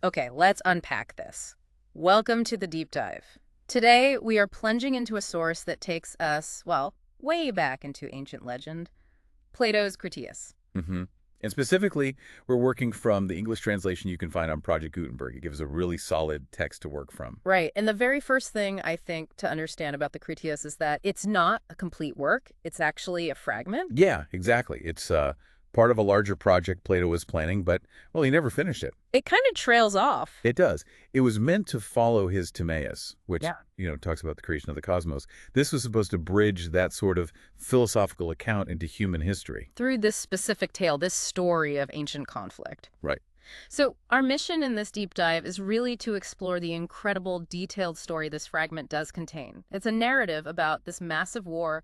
Okay, let's unpack this. Welcome to the deep dive. Today, we are plunging into a source that takes us, well, way back into ancient legend, Plato's Critias. hmm And specifically, we're working from the English translation you can find on Project Gutenberg. It gives a really solid text to work from. Right, and the very first thing I think to understand about the Critias is that it's not a complete work, it's actually a fragment. Yeah, exactly. It's part of a larger project Plato was planning, but, well, he never finished it. It kind of trails off. It does. It was meant to follow his Timaeus, which, Yeah. talks about the creation of the cosmos. This was supposed to bridge that sort of philosophical account into human history. Through this specific tale, this story of ancient conflict. Right. So, our mission in this deep dive is really to explore the incredible, detailed story this fragment does contain. It's a narrative about this massive war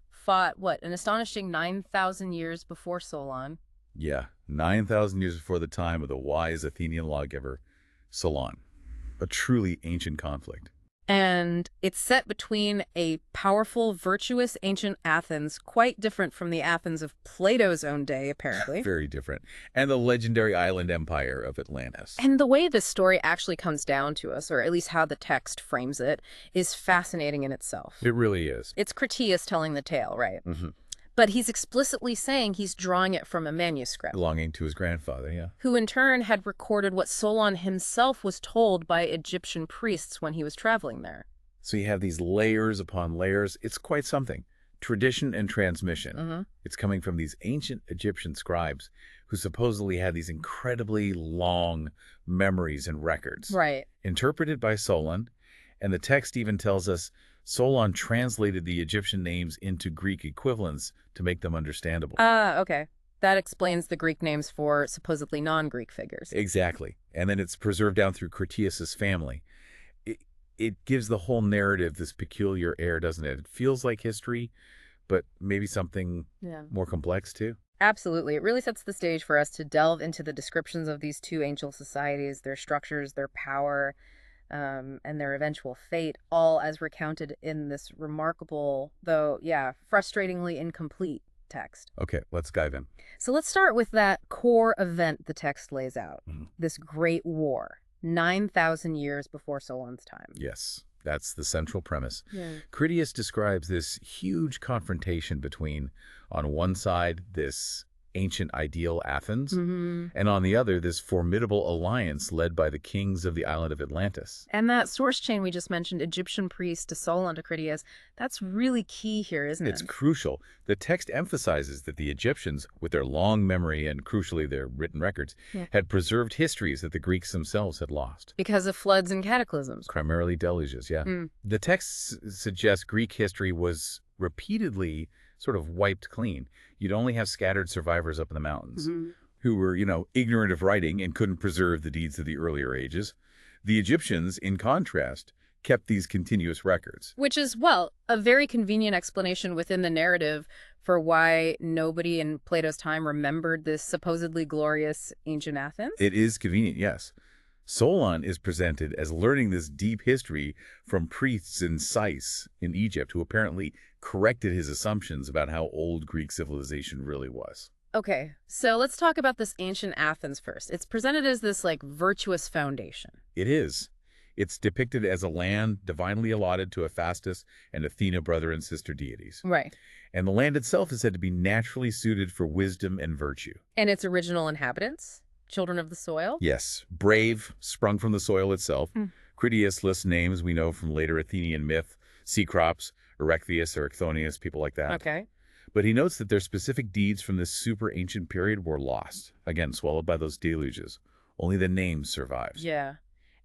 fought, an astonishing 9,000 years before Solon. Yeah, 9,000 years before the time of the wise Athenian lawgiver, Solon. A truly ancient conflict. And it's set between a powerful, virtuous ancient Athens, quite different from the Athens of Plato's own day, apparently. Very different. And the legendary island empire of Atlantis. And the way this story actually comes down to us, or at least how the text frames it, is fascinating in itself. It really is. It's Critias telling the tale, right? hmm But he's explicitly saying he's drawing it from a manuscript, Belonging to his grandfather, yeah. who in turn had recorded what Solon himself was told by Egyptian priests when he was traveling there. So you have these layers upon layers. It's quite something. Tradition and transmission. It's coming from these ancient Egyptian scribes who supposedly had these incredibly long memories and records. Right. Interpreted by Solon, and the text even tells us Solon translated the Egyptian names into Greek equivalents to make them understandable. Okay. That explains the Greek names for supposedly non-Greek figures. Exactly. And then it's preserved down through Critias' family. It gives the whole narrative this peculiar air, doesn't it? It feels like history, but maybe something Yeah. more complex too. Absolutely. It really sets the stage for us to delve into the descriptions of these two ancient societies, their structures, their power, and their eventual fate, all as recounted in this remarkable, though, frustratingly incomplete text. Okay, let's dive in. So let's start with that core event the text lays out, this great war, 9,000 years before Solon's time. Yes, that's the central premise. Yeah. Critias describes this huge confrontation between, on one side, this ancient ideal Athens, and on the other, this formidable alliance led by the kings of the island of Atlantis. And that source chain we just mentioned, Egyptian priest to Solon to Critias, that's really key here, isn't It's it? crucial. The text emphasizes that the Egyptians, with their long memory and crucially their written records, Yeah. had preserved histories that the Greeks themselves had lost. Because of floods and cataclysms. Primarily deluges, yeah. The text suggests Greek history was repeatedly sort of wiped clean. You'd only have scattered survivors up in the mountains who were, ignorant of writing and couldn't preserve the deeds of the earlier ages. The Egyptians, in contrast, kept these continuous records. Which is, well, a very convenient explanation within the narrative for why nobody in Plato's time remembered this supposedly glorious ancient Athens. It is convenient, yes. Solon is presented as learning this deep history from priests in Sais in Egypt who apparently corrected his assumptions about how old Greek civilization really was. Okay, so let's talk about this ancient Athens first. It's presented as this, virtuous foundation. It is. It's depicted as a land divinely allotted to Hephaestus and Athena, brother and sister deities. Right. And the land itself is said to be naturally suited for wisdom and virtue. And its original inhabitants? Children of the soil? Yes, brave, sprung from the soil itself. Critias lists names we know from later Athenian myth, Cecrops, Erechtheus or Chthonius, people like that. Okay. But he notes that their specific deeds from this super ancient period were lost, again, swallowed by those deluges. Only the name survives. Yeah.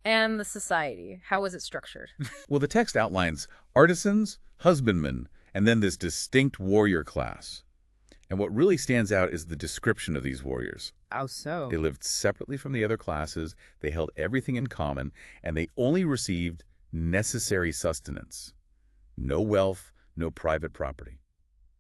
And the society, how was it structured? Well, the text outlines artisans, husbandmen, and then this distinct warrior class. And what really stands out is the description of these warriors. How so? They lived separately from the other classes, they held everything in common, and they only received necessary sustenance. No wealth, no private property.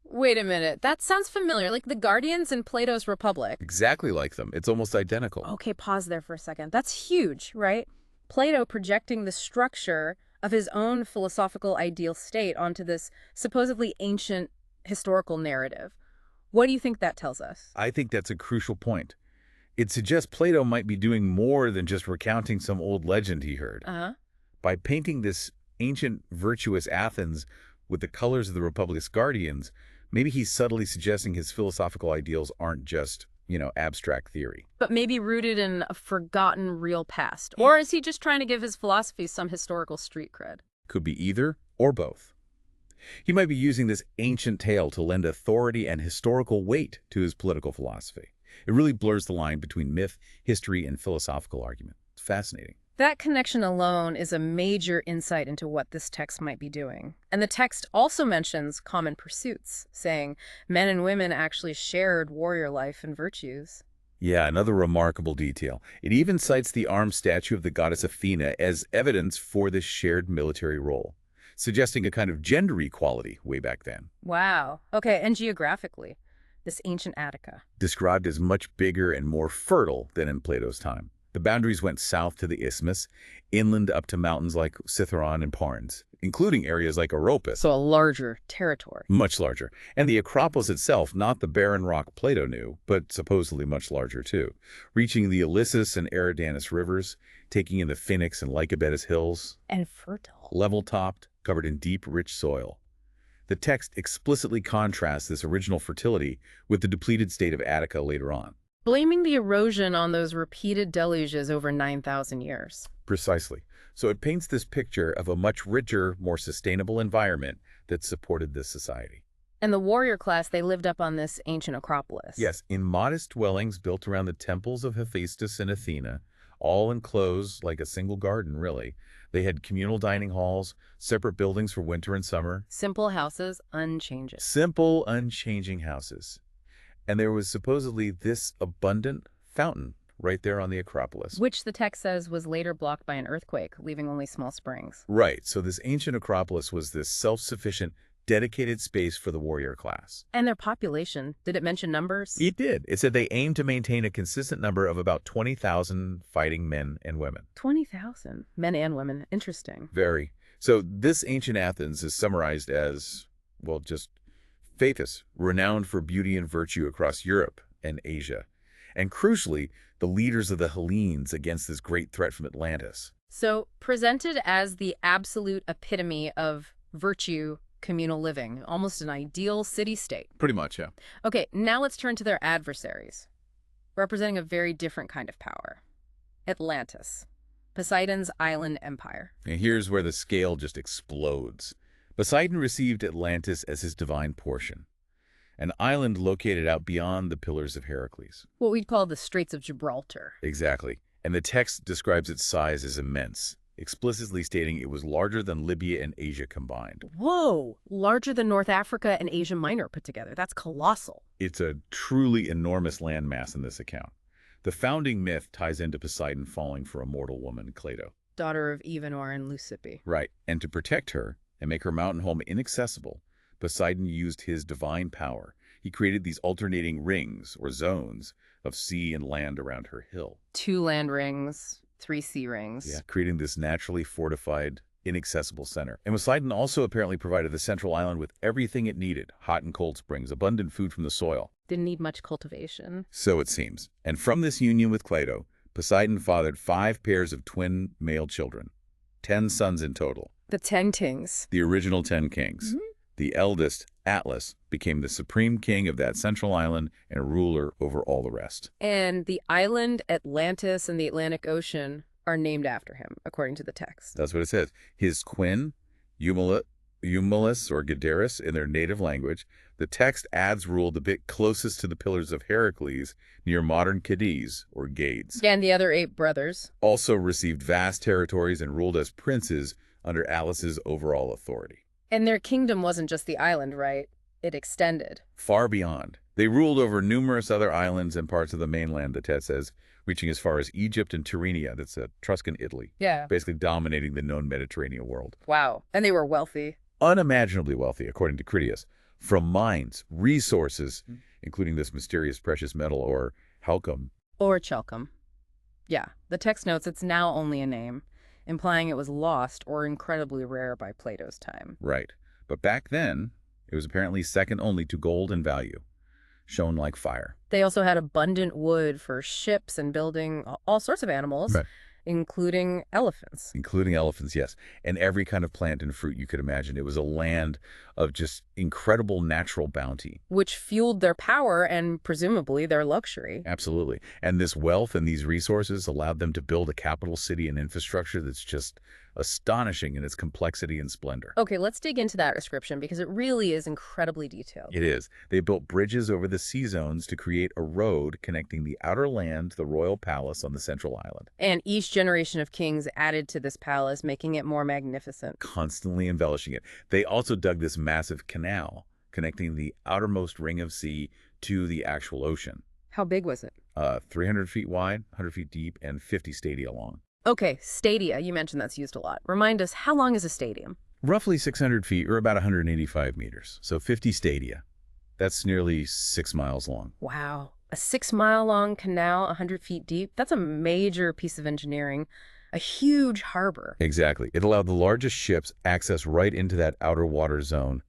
Wait a minute, that sounds familiar, like the Guardians in Plato's Republic. Exactly like them. It's almost identical. Okay, pause there for a second. That's huge, right? Plato projecting the structure of his own philosophical ideal state onto this supposedly ancient historical narrative. What do you think that tells us? I think that's a crucial point. It suggests Plato might be doing more than just recounting some old legend he heard. Uh-huh. By painting this ancient virtuous Athens with the colors of the Republic's guardians, maybe he's subtly suggesting his philosophical ideals aren't just, abstract theory. But maybe rooted in a forgotten real past. Or is he just trying to give his philosophy some historical street cred? Could be either or both. He might be using this ancient tale to lend authority and historical weight to his political philosophy. It really blurs the line between myth, history, and philosophical argument. It's fascinating. That connection alone is a major insight into what this text might be doing. And the text also mentions common pursuits, saying men and women actually shared warrior life and virtues. Yeah, another remarkable detail. It even cites the armed statue of the goddess Athena as evidence for this shared military role, suggesting a kind of gender equality way back then. Wow. Okay, and geographically, this ancient Attica. Described as much bigger and more fertile than in Plato's time. The boundaries went south to the isthmus, inland up to mountains like Cithaeron and Parnes, including areas like Oropus. So a larger territory. Much larger. And the Acropolis itself, not the barren rock Plato knew, but supposedly much larger too, reaching the Ilissus and Eridanus rivers, taking in the Phoenix and Lycabettus hills. And fertile. Level-topped, covered in deep, rich soil. The text explicitly contrasts this original fertility with the depleted state of Attica later on. Blaming the erosion on those repeated deluges over 9,000 years. Precisely. So it paints this picture of a much richer, more sustainable environment that supported this society. And the warrior class, they lived up on this ancient Acropolis. Yes, in modest dwellings built around the temples of Hephaestus and Athena, all enclosed like a single garden, really. They had communal dining halls, separate buildings for winter and summer. Simple houses, unchanging. Simple, unchanging houses. And there was supposedly this abundant fountain right there on the Acropolis. Which the text says was later blocked by an earthquake, leaving only small springs. Right, so this ancient Acropolis was this self-sufficient, dedicated space for the warrior class. And their population, did it mention numbers? It did. It said they aimed to maintain a consistent number of about 20,000 fighting men and women. 20,000 men and women. Interesting. Very. So this ancient Athens is summarized as, well, just famous, renowned for beauty and virtue across Europe and Asia. And crucially, the leaders of the Hellenes against this great threat from Atlantis. So presented as the absolute epitome of virtue, communal living, almost an ideal city-state. Pretty much, yeah. Okay, now let's turn to their adversaries, representing a very different kind of power. Atlantis, Poseidon's island empire. And here's where the scale just explodes. Poseidon received Atlantis as his divine portion, an island located out beyond the Pillars of Heracles. What we'd call the Straits of Gibraltar. Exactly. And the text describes its size as immense, explicitly stating it was larger than Libya and Asia combined. Whoa! Larger than North Africa and Asia Minor put together. That's colossal. It's a truly enormous landmass in this account. The founding myth ties into Poseidon falling for a mortal woman, Cleito. Daughter of Evenor and Leucippe. Right. And to protect her and make her mountain home inaccessible, Poseidon used his divine power. He created these alternating rings, or zones, of sea and land around her hill. 2 land rings, 3 sea rings. Yeah, creating this naturally fortified, inaccessible center. And Poseidon also apparently provided the central island with everything it needed, hot and cold springs, abundant food from the soil. Didn't need much cultivation. So it seems. And from this union with Cleito, Poseidon fathered 5 pairs of twin male children, 10 sons in total. The 10 kings. The original 10 kings. Mm-hmm. The eldest, Atlas, became the supreme king of that central island and ruler over all the rest. And the island, Atlantis, and the Atlantic Ocean are named after him, according to the text. That's what it says. His twin, Eumelus or Gadarus in their native language, the text adds ruled the bit closest to the Pillars of Heracles near modern Cadiz or Gades. And the other 8 brothers. Also received vast territories and ruled as princes under Atlas's overall authority. And their kingdom wasn't just the island, right? It extended. Far beyond. They ruled over numerous other islands and parts of the mainland, the text says, reaching as far as Egypt and Tyrrhenia, that's Etruscan Italy. Yeah. Basically dominating the known Mediterranean world. Wow. And they were wealthy. Unimaginably wealthy, according to Critias, from mines, resources, including this mysterious precious metal or halcyon. Or chalcum. Yeah. The text notes it's now only a name, implying it was lost or incredibly rare by Plato's time. Right. But back then, it was apparently second only to gold in value. shone like fire. They also had abundant wood for ships and building all sorts of animals, Right. including elephants. Including elephants, yes, and every kind of plant and fruit you could imagine. It was a land of just incredible natural bounty. Which fueled their power and presumably their luxury. Absolutely. And this wealth and these resources allowed them to build a capital city and infrastructure that's just astonishing in its complexity and splendor. Okay, let's dig into that description because it really is incredibly detailed. It is. They built bridges over the sea zones to create a road connecting the outer land to the royal palace on the central island. And each generation of kings added to this palace, making it more magnificent. Constantly embellishing it. They also dug this massive canal connecting the outermost ring of sea to the actual ocean. How big was it? 300 feet wide, 100 feet deep, and 50 stadia long. Okay, stadia. You mentioned that's used a lot. Remind us, how long is a stadium? Roughly 600 feet, or about 185 meters. So 50 stadia. That's nearly 6 miles long. Wow. A 6-mile-long canal, 100 feet deep. That's a major piece of engineering. A huge harbor. Exactly. It allowed the largest ships access right into that outer water zone,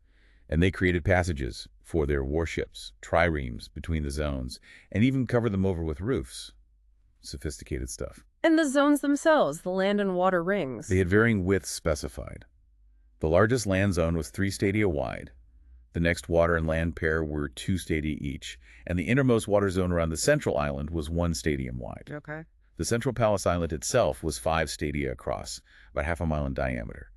and they created passages for their warships, triremes between the zones, and even covered them over with roofs. Sophisticated stuff. And the zones themselves, the land and water rings. They had varying widths specified. The largest land zone was 3 stadia wide. The next water and land pair were 2 stadia each, and the innermost water zone around the central island was 1 stadium wide. Okay. The central palace island itself was 5 stadia across, about half a mile in diameter.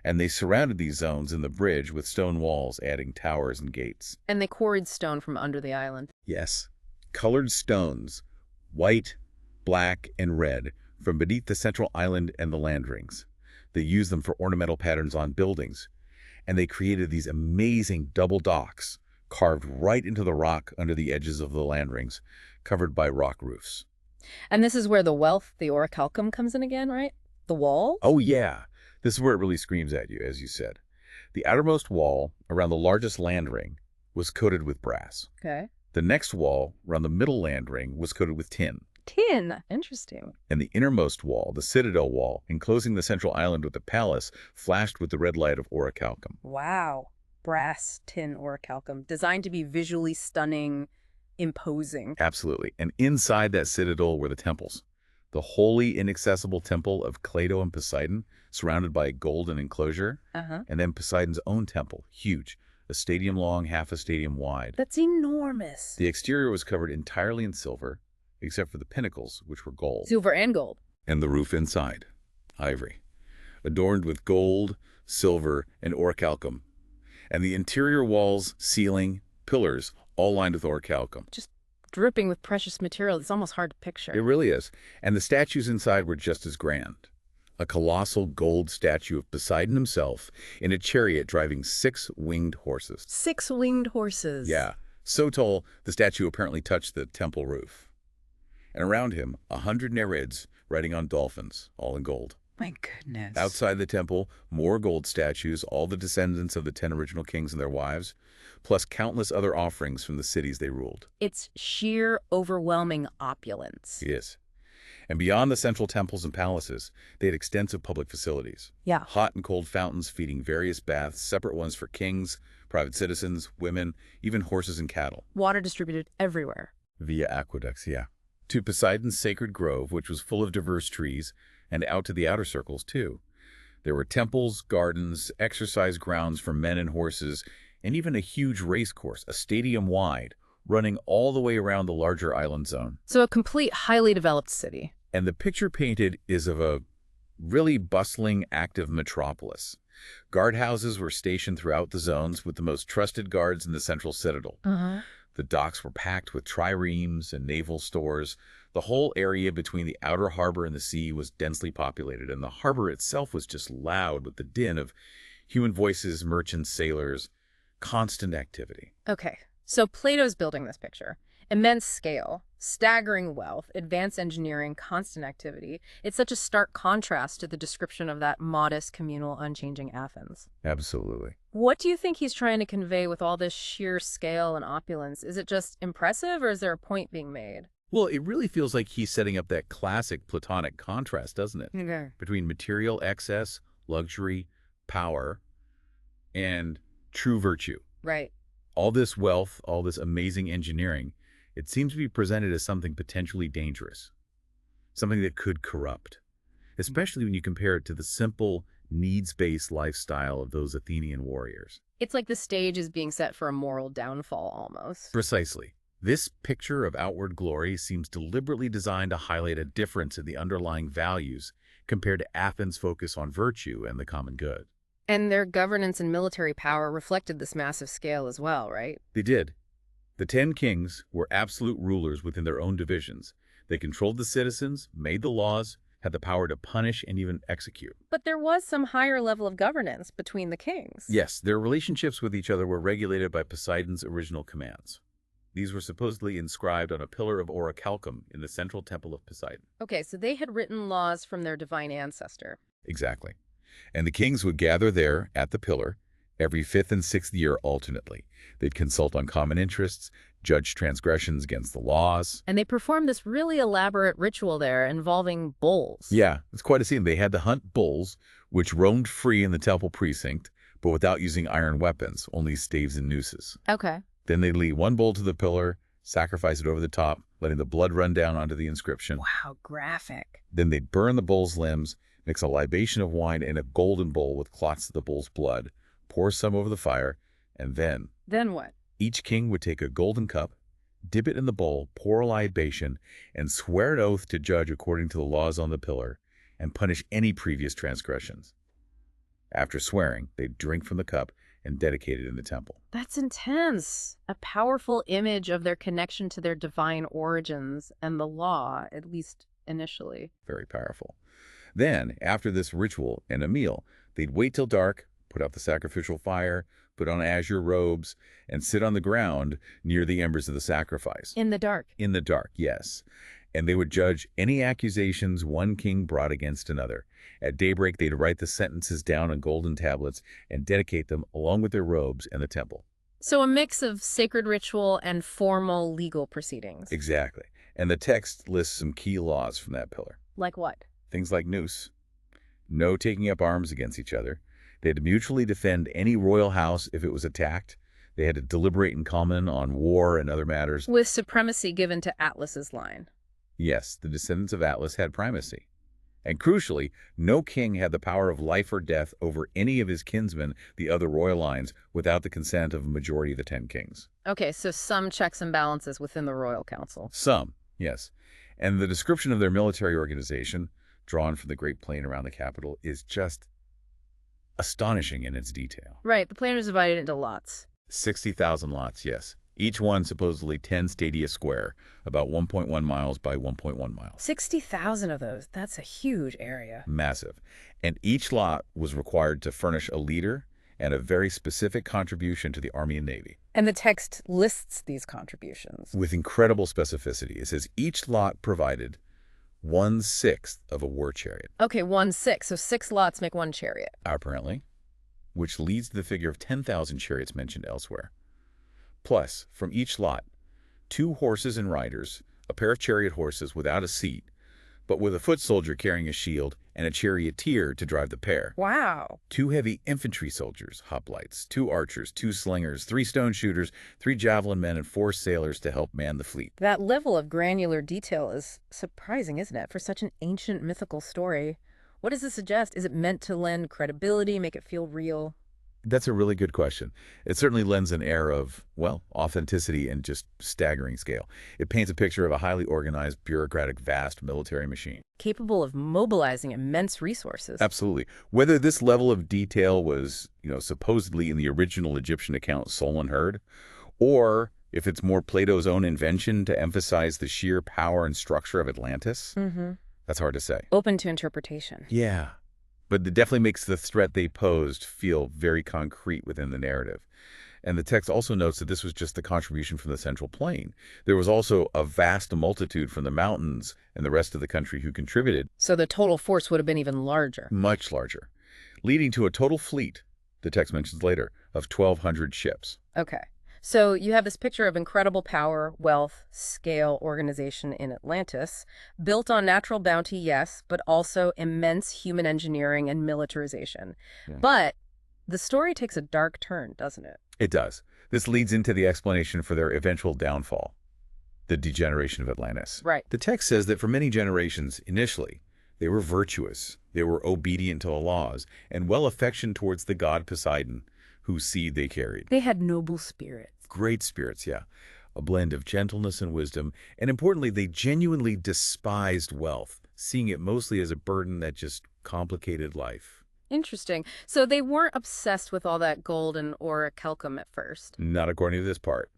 And they surrounded these zones in the bridge with stone walls, adding towers and gates. And they quarried stone from under the island. Yes, colored stones, white, black, and red, from beneath the central island and the land rings. They used them for ornamental patterns on buildings, and they created these amazing double docks carved right into the rock under the edges of the land rings, covered by rock roofs. And this is where the wealth, the orichalcum, comes in again, right? The walls? Oh, yeah. This is where it really screams at you, as you said. The outermost wall, around the largest land ring, was coated with brass. Okay. The next wall, around the middle land ring, was coated with tin. Tin. Interesting. And the innermost wall, the citadel wall, enclosing the central island with the palace, flashed with the red light of orichalcum. Wow. Brass, tin, orichalcum. Designed to be visually stunning, imposing. Absolutely. And inside that citadel were the temples. The holy, inaccessible temple of Plato and Poseidon, surrounded by a golden enclosure. And then Poseidon's own temple, huge, a stadium long, half a stadium wide. That's enormous. The exterior was covered entirely in silver, except for the pinnacles, which were gold. Silver and gold. And the roof inside, ivory, adorned with gold, silver, and orichalcum. And the interior walls, ceiling, pillars, all lined with orichalcum. Just dripping with precious material. It's almost hard to picture. It really is. And the statues inside were just as grand. A colossal gold statue of Poseidon himself in a chariot driving 6 winged horses. 6 winged horses. Yeah, so tall the statue apparently touched the temple roof. And around him, 100 Nereids riding on dolphins, all in gold. My goodness. Outside the temple, more gold statues, all the descendants of the 10 original kings and their wives, plus countless other offerings from the cities they ruled. It's sheer, overwhelming opulence. Yes. And beyond the central temples and palaces, they had extensive public facilities. Yeah. Hot and cold fountains feeding various baths, separate ones for kings, private citizens, women, even horses and cattle. Water distributed everywhere. Via aqueducts, yeah. To Poseidon's sacred grove, which was full of diverse trees, and out to the outer circles, too. There were temples, gardens, exercise grounds for men and horses, and even a huge race course, a stadium wide, running all the way around the larger island zone. So a complete, highly developed city. And the picture painted is of a really bustling, active metropolis. Guardhouses were stationed throughout the zones with the most trusted guards in the central citadel. The docks were packed with triremes and naval stores. The whole area between the outer harbor and the sea was densely populated, and the harbor itself was just loud with the din of human voices, merchants, sailors, constant activity. Okay, so Plato's building this picture. Immense scale, staggering wealth, advanced engineering, constant activity. It's such a stark contrast to the description of that modest, communal, unchanging Athens. Absolutely. What do you think he's trying to convey with all this sheer scale and opulence? Is it just impressive, or is there a point being made? Well, it really feels like he's setting up that classic Platonic contrast, doesn't it? Okay. Between material excess, luxury, power, and true virtue. Right. All this wealth, all this amazing engineering, it seems to be presented as something potentially dangerous, something that could corrupt, especially when you compare it to the simple, needs-based lifestyle of those Athenian warriors. It's like the stage is being set for a moral downfall almost. Precisely. This picture of outward glory seems deliberately designed to highlight a difference in the underlying values compared to Athens' focus on virtue and the common good. And their governance and military power reflected this massive scale as well, right? They did. The 10 kings were absolute rulers within their own divisions. They controlled the citizens, made the laws, had the power to punish and even execute. But there was some higher level of governance between the kings. Yes, their relationships with each other were regulated by Poseidon's original commands. These were supposedly inscribed on a pillar of orichalcum in the central temple of Poseidon. Okay, so they had written laws from their divine ancestor. Exactly. And the kings would gather there at the pillar every 5th and 6th year alternately. They'd consult on common interests, judge transgressions against the laws. And they performed this really elaborate ritual there involving bulls. Yeah, it's quite a scene. They had to hunt bulls, which roamed free in the temple precinct, but without using iron weapons, only staves and nooses. Okay. Then they'd lead one bull to the pillar, sacrifice it over the top, letting the blood run down onto the inscription. Wow, graphic. Then they'd burn the bull's limbs, mix a libation of wine in a golden bowl with clots of the bull's blood, pour some over the fire, and then... Then what? Each king would take a golden cup, dip it in the bowl, pour a libation, and swear an oath to judge according to the laws on the pillar, and punish any previous transgressions. After swearing, they'd drink from the cup and dedicate it in the temple. That's intense. A powerful image of their connection to their divine origins and the law, at least initially. Very powerful. Then, after this ritual and a meal, they'd wait till dark, put out the sacrificial fire, put on azure robes, and sit on the ground near the embers of the sacrifice. In the dark. In the dark, yes. And they would judge any accusations one king brought against another. At daybreak, they'd write the sentences down on golden tablets and dedicate them along with their robes and the temple. So a mix of sacred ritual and formal legal proceedings. Exactly. And the text lists some key laws from that pillar. Like what? Things like nous, no taking up arms against each other. They had to mutually defend any royal house if it was attacked. They had to deliberate in common on war and other matters. With supremacy given to Atlas's line. Yes, the descendants of Atlas had primacy. And crucially, no king had the power of life or death over any of his kinsmen, the other royal lines, without the consent of a majority of the 10 kings. Okay, so some checks and balances within the royal council. Some, yes. And the description of their military organization, drawn from the Great Plain around the capital, is just astonishing in its detail. Right, the plain was divided into lots. 60,000 lots, yes. Each one supposedly 10 stadia square, about 1.1 miles by 1.1 miles. 60,000 of those. That's a huge area. Massive. And each lot was required to furnish a leader and a very specific contribution to the Army and Navy. And the text lists these contributions. With incredible specificity. It says each lot provided 1/6 of a war chariot. Okay, 1/6. So 6 lots make 1 chariot. Apparently. Which leads to the figure of 10,000 chariots mentioned elsewhere. Plus, from each lot, 2 horses and riders, a pair of chariot horses without a seat, but with a foot soldier carrying a shield and a charioteer to drive the pair. Wow. 2 heavy infantry soldiers, hoplites, 2 archers, 2 slingers, 3 stone shooters, 3 javelin men, and 4 sailors to help man the fleet. That level of granular detail is surprising, isn't it, for such an ancient mythical story? What does this suggest? Is it meant to lend credibility, make it feel real? That's a really good question. It certainly lends an air of, well, authenticity and just staggering scale. It paints a picture of a highly organized, bureaucratic, vast military machine. Capable of mobilizing immense resources. Absolutely. Whether this level of detail was, supposedly in the original Egyptian account Solon heard, or if it's more Plato's own invention to emphasize the sheer power and structure of Atlantis, that's hard to say. Open to interpretation. Yeah. But it definitely makes the threat they posed feel very concrete within the narrative. And the text also notes that this was just the contribution from the Central Plain. There was also a vast multitude from the mountains and the rest of the country who contributed. So the total force would have been even larger. Much larger. Leading to a total fleet, the text mentions later, of 1,200 ships. Okay. So you have this picture of incredible power, wealth, scale, organization in Atlantis, built on natural bounty, yes, but also immense human engineering and militarization. Yeah. But the story takes a dark turn, doesn't it? It does. This leads into the explanation for their eventual downfall, the degeneration of Atlantis. Right. The text says that for many generations, initially, they were virtuous, they were obedient to the laws, and well-affectioned towards the god Poseidon, whose seed they carried. They had noble spirits. Great spirits, yeah. A blend of gentleness and wisdom, and importantly, they genuinely despised wealth, seeing it mostly as a burden that just complicated life. Interesting. So they weren't obsessed with all that gold and orichalcum at first. Not according to this part.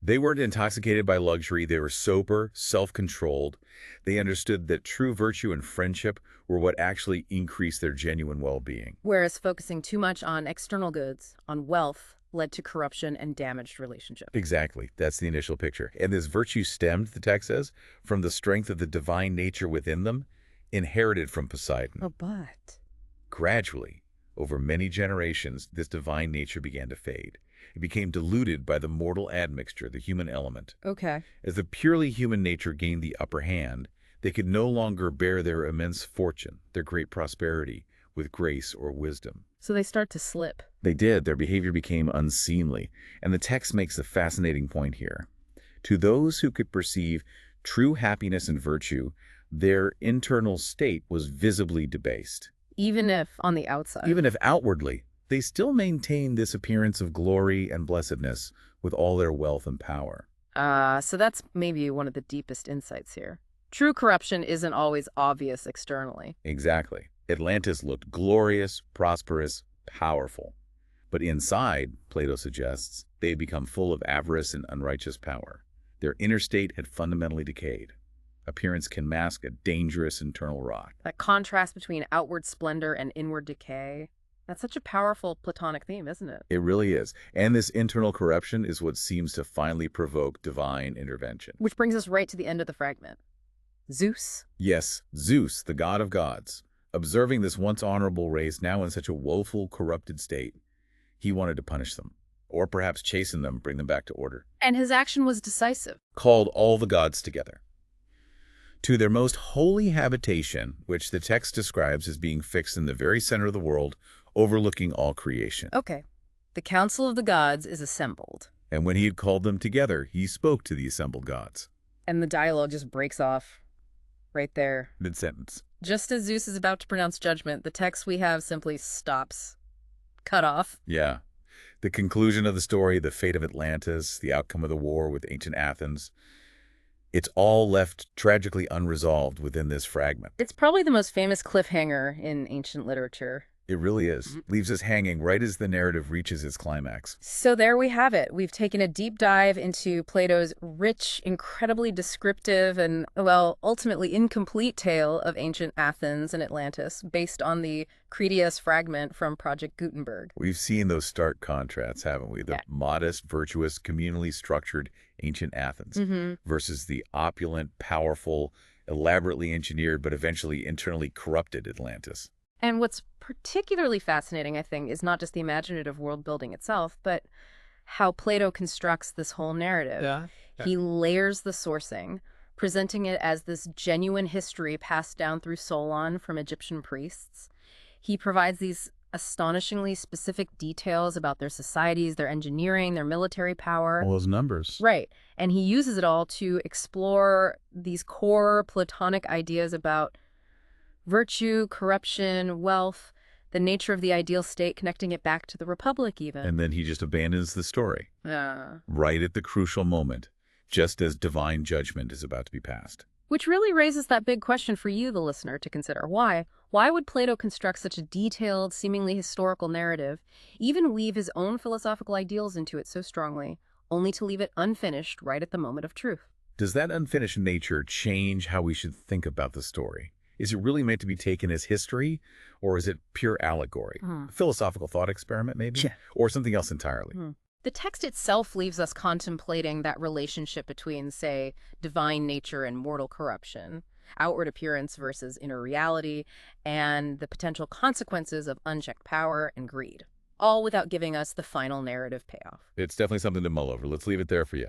They weren't intoxicated by luxury. They were sober, self-controlled. They understood that true virtue and friendship were what actually increased their genuine well-being. Whereas focusing too much on external goods, on wealth, led to corruption and damaged relationships. Exactly. That's the initial picture. And this virtue stemmed, the text says, from the strength of the divine nature within them, inherited from Poseidon. Oh, but... Gradually, over many generations, this divine nature began to fade. It became diluted by the mortal admixture, the human element. Okay. As the purely human nature gained the upper hand, they could no longer bear their immense fortune, their great prosperity, with grace or wisdom. So they start to slip. They did. Their behavior became unseemly. And the text makes a fascinating point here. To those who could perceive true happiness and virtue, their internal state was visibly debased. Even if on the outside. Even if outwardly, they still maintained this appearance of glory and blessedness with all their wealth and power. So that's maybe one of the deepest insights here. True corruption isn't always obvious externally. Exactly. Atlantis looked glorious, prosperous, powerful. But inside, Plato suggests, they had become full of avarice and unrighteous power. Their inner state had fundamentally decayed. Appearance can mask a dangerous internal rot. That contrast between outward splendor and inward decay. That's such a powerful Platonic theme, isn't it? It really is. And this internal corruption is what seems to finally provoke divine intervention. Which brings us right to the end of the fragment. Zeus. Yes, Zeus, the god of gods. Observing this once honorable race now in such a woeful, corrupted state, he wanted to punish them, or perhaps chasten them, bring them back to order. And his action was decisive. Called all the gods together to their most holy habitation, which the text describes as being fixed in the very center of the world, overlooking all creation. Okay. The council of the gods is assembled. And when he had called them together, he spoke to the assembled gods. And the dialogue just breaks off right there. Mid-sentence. Just as Zeus is about to pronounce judgment, the text we have simply stops. Cut off. Yeah. The conclusion of the story, the fate of Atlantis, the outcome of the war with ancient Athens, it's all left tragically unresolved within this fragment. It's probably the most famous cliffhanger in ancient literature. It really is. Leaves us hanging right as the narrative reaches its climax. So there we have it. We've taken a deep dive into Plato's rich, incredibly descriptive, and, well, ultimately incomplete tale of ancient Athens and Atlantis, based on the Critias fragment from Project Gutenberg. We've seen those stark contrasts, haven't we? The modest, virtuous, communally structured ancient Athens versus the opulent, powerful, elaborately engineered, but eventually internally corrupted Atlantis. And what's particularly fascinating, I think, is not just the imaginative world building itself, but how Plato constructs this whole narrative. Yeah. He layers the sourcing, presenting it as this genuine history passed down through Solon from Egyptian priests. He provides these astonishingly specific details about their societies, their engineering, their military power. All those numbers. Right. And he uses it all to explore these core Platonic ideas about virtue, corruption, wealth, the nature of the ideal state, connecting it back to the Republic even. And then he just abandons the story. Yeah. Right at the crucial moment, just as divine judgment is about to be passed. Which really raises that big question for you, the listener, to consider. Why? Why would Plato construct such a detailed, seemingly historical narrative, even weave his own philosophical ideals into it so strongly, only to leave it unfinished right at the moment of truth? Does that unfinished nature change how we should think about the story? Is it really meant to be taken as history, or is it pure allegory? A philosophical thought experiment, maybe? Yeah. Or something else entirely? The text itself leaves us contemplating that relationship between, say, divine nature and mortal corruption, outward appearance versus inner reality, and the potential consequences of unchecked power and greed, all without giving us the final narrative payoff. It's definitely something to mull over. Let's leave it there for you.